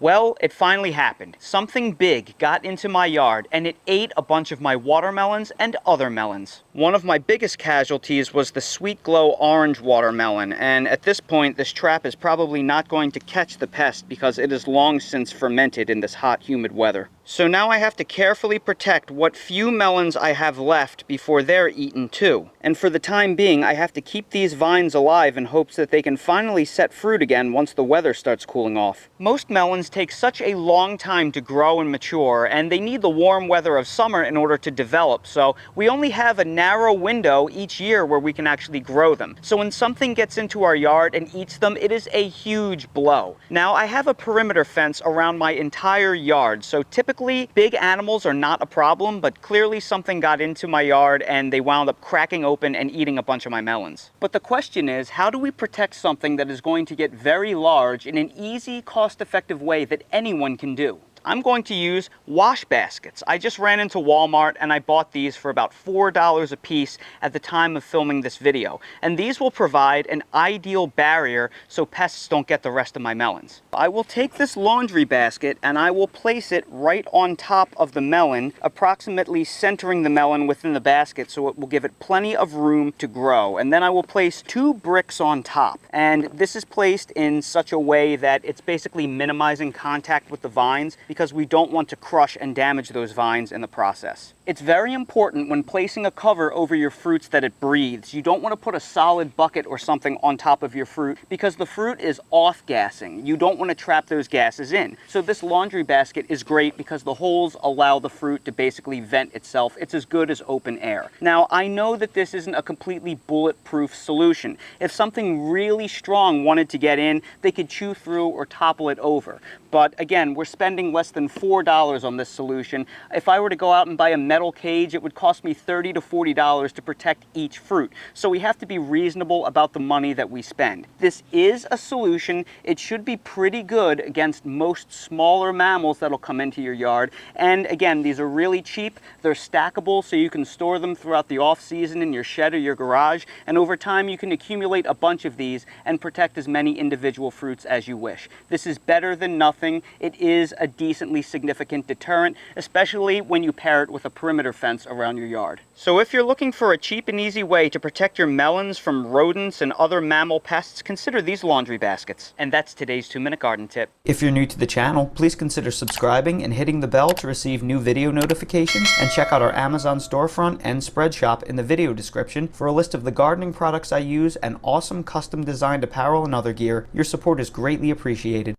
Well, it finally happened. Something big got into my yard and it ate a bunch of my watermelons and other melons. One of my biggest casualties was the Sweet Glow orange watermelon, and at this point this trap is probably not going to catch the pest because it is long since fermented in this hot, humid weather. So now I have to carefully protect what few melons I have left before they're eaten too. And for the time being, I have to keep these vines alive in hopes that they can finally set fruit again once the weather starts cooling off. Most melons take such a long time to grow and mature, and they need the warm weather of summer in order to develop, so we only have a narrow window each year where we can actually grow them. So when something gets into our yard and eats them, it is a huge blow. Now, I have a perimeter fence around my entire yard, so typically big animals are not a problem, but clearly something got into my yard and they wound up cracking open and eating a bunch of my melons. But the question is, how do we protect something that is going to get very large in an easy, cost-effective way that anyone can do? I'm going to use wash baskets. I just ran into Walmart and I bought these for about $4 a piece at the time of filming this video. And these will provide an ideal barrier so pests don't get the rest of my melons. I will take this laundry basket and I will place it right on top of the melon, approximately centering the melon within the basket so it will give it plenty of room to grow. And then I will place 2 bricks on top. And this is placed in such a way that it's basically minimizing contact with the vines, because we don't want to crush and damage those vines in the process. It's very important when placing a cover over your fruits that it breathes. You don't want to put a solid bucket or something on top of your fruit because the fruit is off-gassing. You don't want to trap those gases in. So this laundry basket is great because the holes allow the fruit to basically vent itself. It's as good as open air. Now, I know that this isn't a completely bulletproof solution. If something really strong wanted to get in, they could chew through or topple it over. But again, we're spending less than $4 on this solution. If I were to go out and buy a metal cage, it would cost me $30 to $40 to protect each fruit. So we have to be reasonable about the money that we spend. This is a solution. It should be pretty good against most smaller mammals that'll come into your yard. And again, these are really cheap. They're stackable, so you can store them throughout the off season in your shed or your garage. And over time, you can accumulate a bunch of these and protect as many individual fruits as you wish. This is better than nothing. It is a decently significant deterrent, especially when you pair it with a perimeter fence around your yard. So if you're looking for a cheap and easy way to protect your melons from rodents and other mammal pests, consider these laundry baskets. And that's today's 2-minute garden tip. If you're new to the channel, please consider subscribing and hitting the bell to receive new video notifications, and check out our Amazon storefront and spread shop in the video description for a list of the gardening products I use and awesome custom designed apparel and other gear. Your support is greatly appreciated.